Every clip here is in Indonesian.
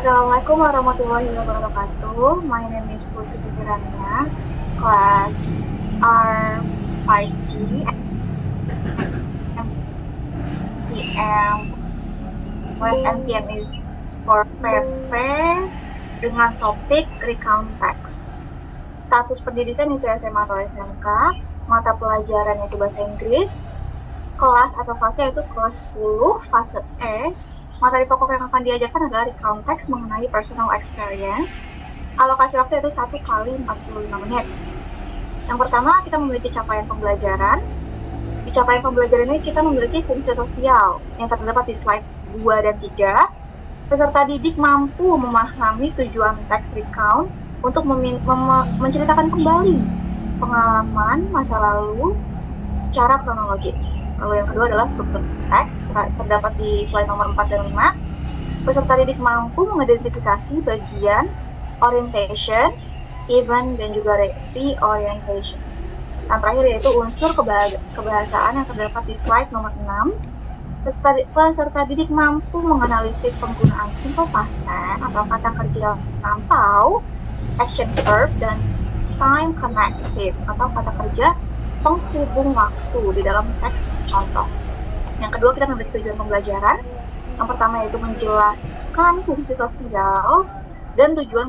Assalamualaikum warahmatullahi wabarakatuh. My name is Putri Kirania, class R5G, MTM, class MTM is for PP dengan topik recount text. Status pendidikan itu SMA atau SMK, mata pelajaran itu bahasa Inggris, kelas atau fase itu kelas 10, fase E. Materi pokok yang akan diajarkan adalah recount text mengenai personal experience. Alokasi waktu itu 1 kali 45 menit. Yang pertama, kita memiliki capaian pembelajaran. Di capaian pembelajaran ini kita memiliki fungsi sosial yang terdapat di slide 2 dan 3. Peserta didik mampu memahami tujuan teks recount untuk menceritakan kembali pengalaman masa lalu secara kronologis. Lalu yang kedua adalah struktur teks, terdapat di slide nomor 4 dan 5. Peserta didik mampu mengidentifikasi bagian orientation, event, dan juga reorientation. Yang terakhir yaitu unsur kebahasaan yang terdapat di slide nomor 6. Peserta didik mampu menganalisis penggunaan simple past tense atau kata kerja lampau, action verb, dan time connective atau kata kerja penghubung waktu di dalam teks contoh. Yang kedua, kita memiliki tujuan pembelajaran. Yang pertama yaitu menjelaskan fungsi sosial dan tujuan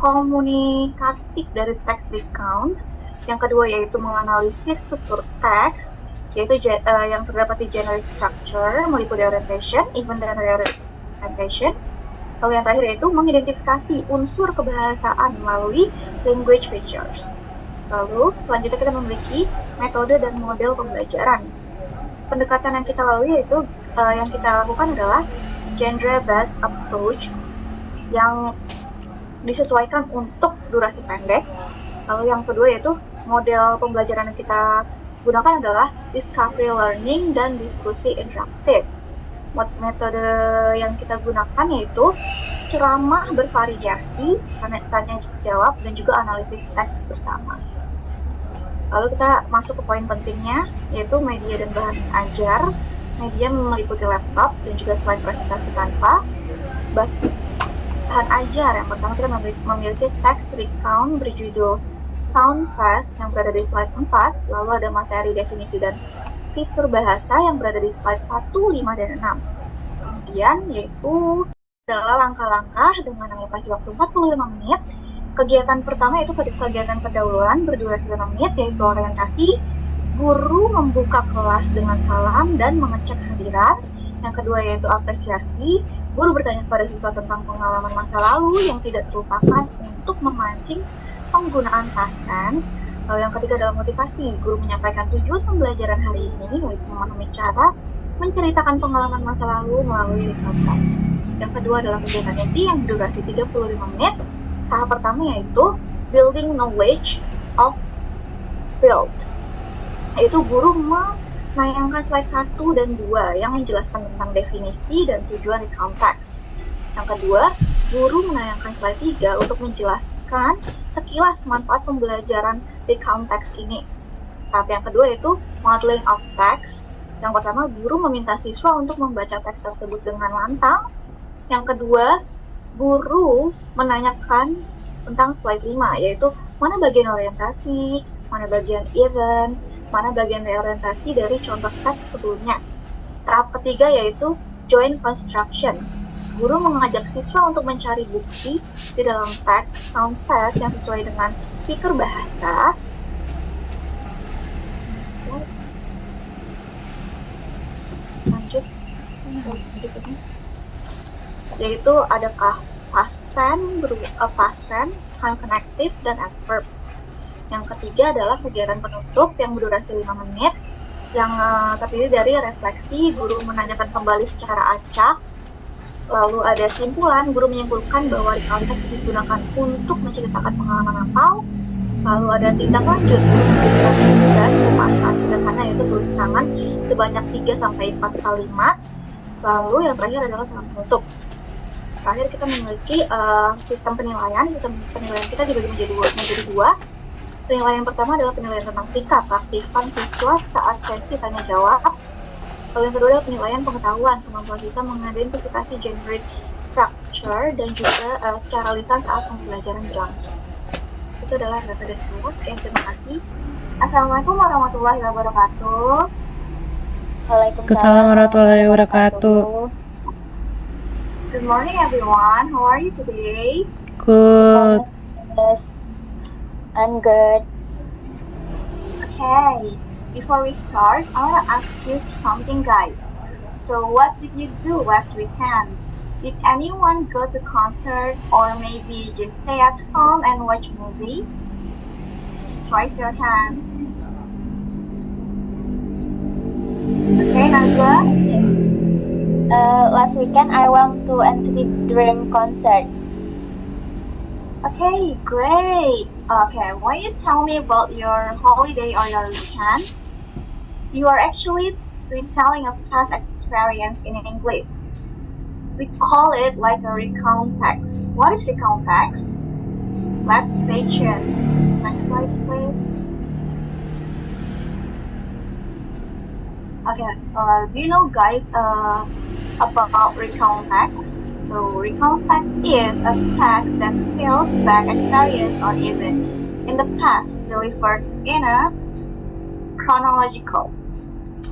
komunikatif dari teks recount. Yang kedua yaitu menganalisis struktur teks, yaitu yang terdapat di generic structure, meliputi orientation, event, dan reorientation. Lalu yang terakhir yaitu mengidentifikasi unsur kebahasaan melalui language features. Lalu, selanjutnya kita memiliki metode dan model pembelajaran. Pendekatan yang kita lalui yaitu yang kita lakukan adalah genre-based approach yang disesuaikan untuk durasi pendek. Lalu yang kedua yaitu model pembelajaran yang kita gunakan adalah discovery learning dan diskusi interaktif. Metode yang kita gunakan yaitu ceramah bervariasi, tanya jawab, dan juga analisis teks bersama. Lalu kita masuk ke poin pentingnya, yaitu media dan bahan ajar. Media meliputi laptop dan juga slide presentasi tanpa. Bahan ajar, yang pertama kita memiliki teks recount berjudul Sound Pass yang berada di slide 4. Lalu ada materi definisi dan fitur bahasa yang berada di slide 1, 5, dan 6. Kemudian yaitu adalah langkah-langkah dengan alokasi waktu 45 menit. Kegiatan pertama yaitu kegiatan pendahuluan berdurasi 5 menit, yaitu orientasi. Guru membuka kelas dengan salam dan mengecek hadiran. Yang kedua yaitu apresiasi. Guru bertanya kepada siswa tentang pengalaman masa lalu yang tidak terlupakan untuk memancing penggunaan past tense. Lalu yang ketiga adalah motivasi. Guru menyampaikan tujuan pembelajaran hari ini, yaitu memahami cara menceritakan pengalaman masa lalu melalui recount text. Yang kedua adalah kegiatan inti yang berdurasi 35 menit. Tahap pertama yaitu building knowledge of field, yaitu guru menayangkan slide 1 dan 2 yang menjelaskan tentang definisi dan tujuan recount text. Yang kedua, guru menayangkan slide 3 untuk menjelaskan sekilas manfaat pembelajaran recount text ini. Tahap yang kedua yaitu modeling of text. Yang pertama, guru meminta siswa untuk membaca teks tersebut dengan lantang. Yang kedua, guru menanyakan tentang slide 5, yaitu mana bagian orientasi, mana bagian event, mana bagian reorientasi dari contoh teks sebelumnya. Tahap ketiga yaitu joint construction. Guru mengajak siswa untuk mencari bukti di dalam teks sound pass yang sesuai dengan fitur bahasa. Lanjut. Yaitu adakah past tense, time connective, dan adverb. Yang ketiga adalah kegiatan penutup yang berdurasi 5 menit yang terdiri dari refleksi, guru menanyakan kembali secara acak. Lalu ada simpulan, guru menyimpulkan bahwa recount text digunakan untuk menceritakan pengalaman lampau. Lalu ada tindak lanjut, guru memberikan tugas rumahan sederhana yaitu tulis tangan sebanyak 3-4 kalimat. Lalu yang terakhir adalah salam penutup. Terakhir kita memiliki sistem penilaian. Sistem penilaian kita dibagi menjadi dua. Penilaian pertama adalah penilaian tentang sikap keaktifan siswa saat sesi tanya jawab. Lalu yang kedua adalah penilaian pengetahuan, kemampuan siswa mengidentifikasi generic structure lecture dan juga secara lisan saat pembelajaran berlangsung. Itu adalah data dari saya. Sekian, terima kasih. Assalamualaikum warahmatullahi wabarakatuh. Waalaikumsalam warahmatullahi wabarakatuh. Good morning, everyone. How are you today? Good. Yes, I'm good. Okay, before we start, I want to ask you something, guys. So, what did you do last weekend? Did anyone go to concert or maybe just stay at home and watch movie? Just raise your hand. Okay, Najwa? Last weekend I went to NCT Dream concert. Okay, great. Okay, why don't you tell me about your holiday or your weekend? You are actually retelling a past experience in English. We call it like a recount text. What is recount text? Let's stay tuned. Next slide, please. Okay, do you know, guys, about recount text? So, recount text is a text that tells back experience or event in the past delivered in a chronological.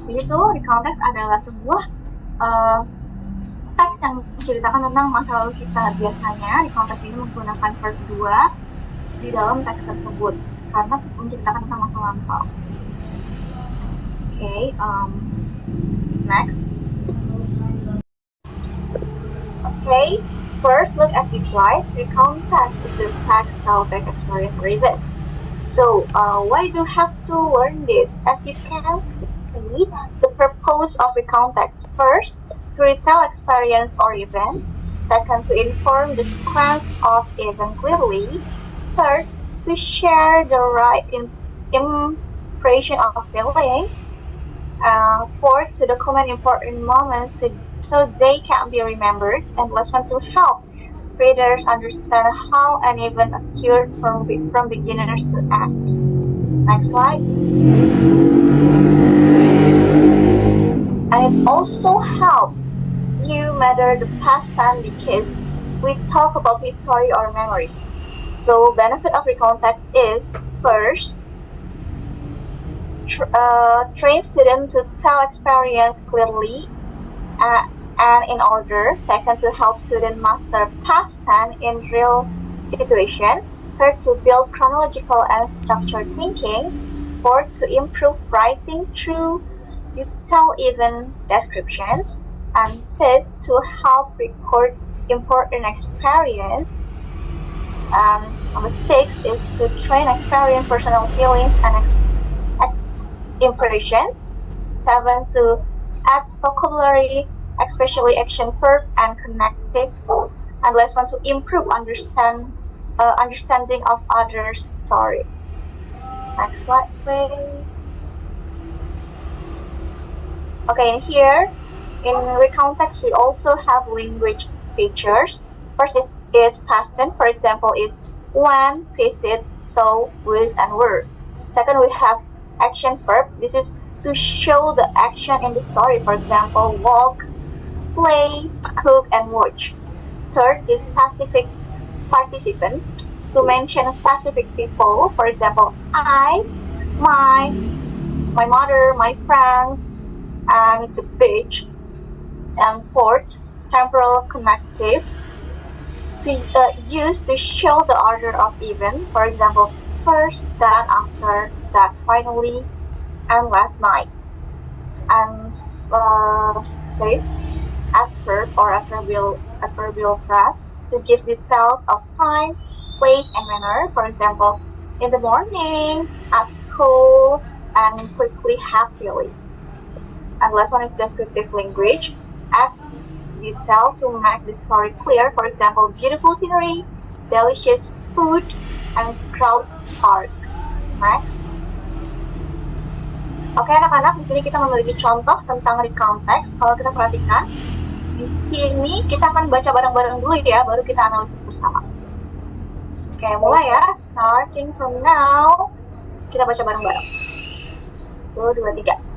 Jadi itu recount text adalah sebuah teks yang menceritakan tentang masa lalu kita. Biasanya recount text ini menggunakan verb 2 di dalam teks tersebut karena menceritakan tentang masa lampau. Okay, next. Okay, first look at this slide. Recount text is the text tell back experience or event. So, why do you have to learn this? As you can see, the purpose of recount text: first, to retell experience or events; second, to inform the sequence of event clearly; third, to share the right impression of feelings; fourth, to document important moments so they can be remembered; and last one, to help readers understand how an event occurred from beginners to end. Next slide. And it also helps you measure the past time because we talk about history or memories. So benefit of recount text is, first, train students to tell experience clearly and in order; second, to help students master past tense in real situation; third, to build chronological and structured thinking; fourth, to improve writing through detailed event descriptions; and fifth, to help record important experience; and number 6 is to train experience personal feelings and impressions; 7, to add vocabulary, especially action verb and connective; and last one, to improve understanding of other stories. Next slide, please. Okay, and here in recount text we also have language features. First, it is past tense. For example, is went, visit, saw, was, and were. Second, we have action verb. This is to show the action in the story. For example, walk, play, cook, and watch. Third is specific participant, to mention specific people. For example, I, my mother, my friends, and the beach. And fourth, temporal connective, to use to show the order of event. For example, first, then, after, that, finally, and last night. And fifth, adverb or adverbial phrase, to give details of time, place, and manner. For example, in the morning, at school, and quickly, happily. And last one is descriptive language. Add detail to make the story clear. For example, beautiful scenery, delicious food, and crowd park. Next. Oke, anak-anak, di sini kita memiliki contoh tentang recount text. Kalau kita perhatikan, di sini kita akan baca bareng-bareng dulu ya, baru kita analisis bersama. Oke, mulai ya. Starting from now, kita baca bareng-bareng. 1, 2, 3.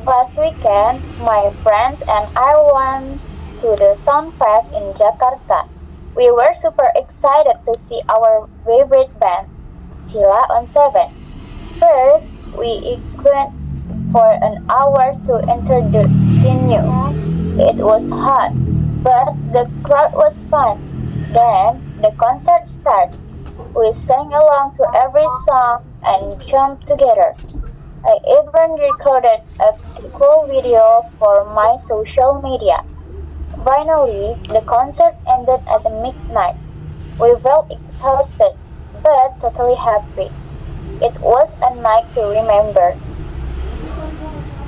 Last weekend, my friends and I went to the Soundfest in Jakarta. We were super excited to see our favorite band, Sila on 7. First, we equed for an hour to enter the venue. It was hot, but the crowd was fun. Then, the concert started. We sang along to every song and jumped together. I even recorded a cool video for my social media. Finally, the concert ended at midnight. We felt exhausted, but totally happy. It was a night to remember.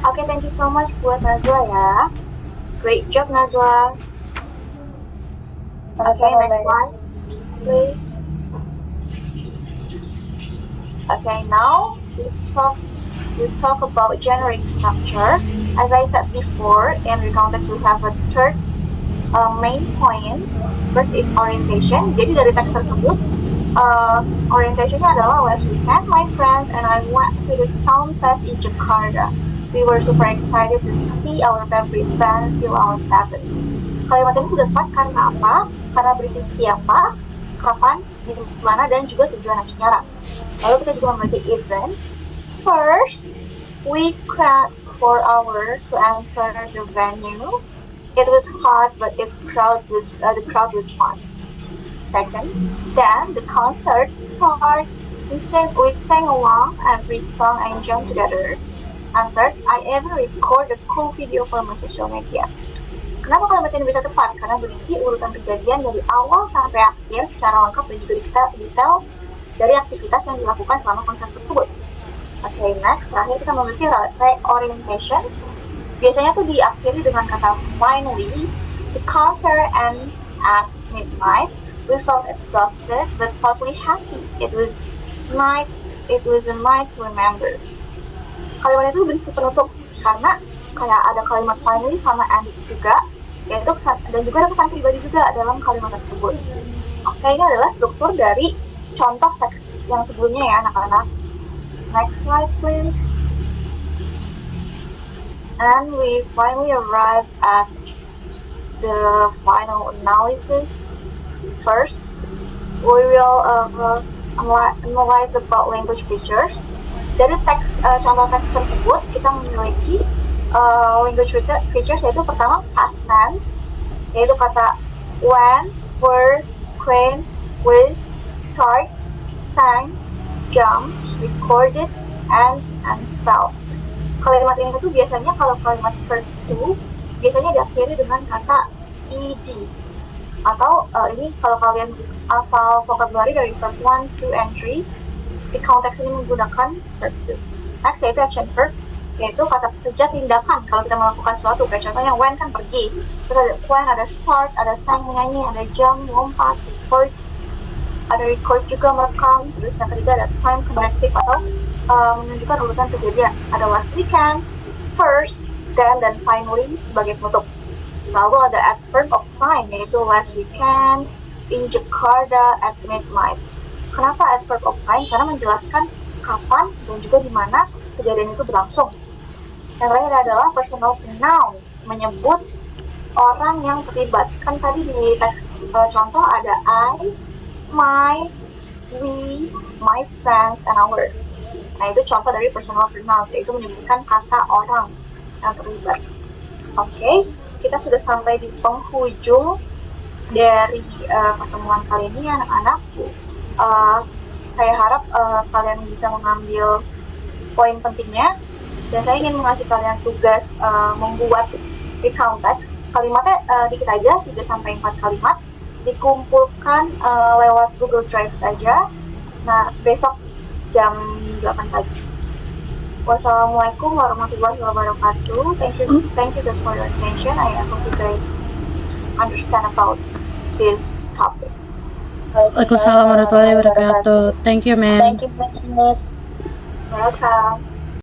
Oke, thank you so much buat Najwa ya. Great job Najwa. Okay, next slide, please. Okay, now we talk about generic structure. As I said before, in Recontext we have a third main point. First is orientation. Jadi dari teks tersebut, orientationnya adalah last weekend, my friends and I went to the Sound Fest in Jakarta. We were super excited to see our favorite band, Sila on 7. Kalimat ini sudah tepat karena apa? Karena berisi siapa, kapan, di mana, dan juga tujuan dan sejarah. Lalu kita juga memiliki event. First, we wait for hours to enter the venue. It was hot, but the crowd was fun. Second, then the concert started. We sang along every song and jumped together. And third, I even recorded a cool video for my social media. Kenapa kalimat ini bisa tepat? Karena berisi urutan kejadian dari awal sampai akhir secara lengkap dan juga detail dari aktivitas yang dilakukan selama konser tersebut. Okay, next, terakhir kita memiliki reorientation. Biasanya tuh diakhiri dengan kata finally. The concert ended at midnight. We felt exhausted but totally happy. It was a night to remember. Kalimat itu berisi penutup karena kayak ada kalimat finally sama end juga, yaitu kesan, dan juga ada pesan pribadi juga dalam kalimat tersebut. Oke, ini adalah struktur dari contoh teks yang sebelumnya ya anak-anak. Next slide please. And we finally arrived at the final analysis. First, we will analyze about language features. Dari contoh teks tersebut, kita memiliki language features, yaitu pertama past tense, yaitu kata when, were, when, with, start, sang, jump, recorded, and felt. Kalimat ini tuh biasanya kalau kalimat verb to biasanya diakhiri dengan kata ed. Atau ini kalau kalian hafal vocabulary dari verb 1, 2, and 3, di konteks ini menggunakan verb to. Next yaitu action verb, yaitu kata kerja tindakan kalau kita melakukan sesuatu. Kayak contohnya when kan pergi, terus ada when, ada start, ada sang menyanyi, ada jump lompat, record, ada record juga merekam. Terus yang ketiga ada time connective atau menunjukkan urutan kejadian. Ada last weekend, first, then, dan finally sebagai penutup. Lalu ada adverb of time, yaitu last weekend in Jakarta at midnight. Kenapa adverb of time? Karena menjelaskan kapan dan juga di mana kejadian itu berlangsung. Yang lain adalah personal pronouns, menyebut orang yang terlibat. Kan tadi di teks contoh ada I, my, we, my friends, and ours. Nah, itu contoh dari personal pronouns, yaitu menyebutkan kata orang yang terlibat. Oke, kita sudah sampai di penghujung dari pertemuan kali ini, anak-anak. Saya harap kalian bisa mengambil poin pentingnya, dan saya ingin mengasih kalian tugas membuat recount text. Kalimatnya dikit aja, 3-4 kalimat, dikumpulkan lewat Google Drive saja. Nah, besok jam 8 pagi. Wassalamualaikum warahmatullahi wabarakatuh. Thank you guys for your attention. I hope you guys understand about this topic. Waalaikumsalam warahmatullahi wabarakatuh. Thank you, man. Thank you, Miss. Welcome.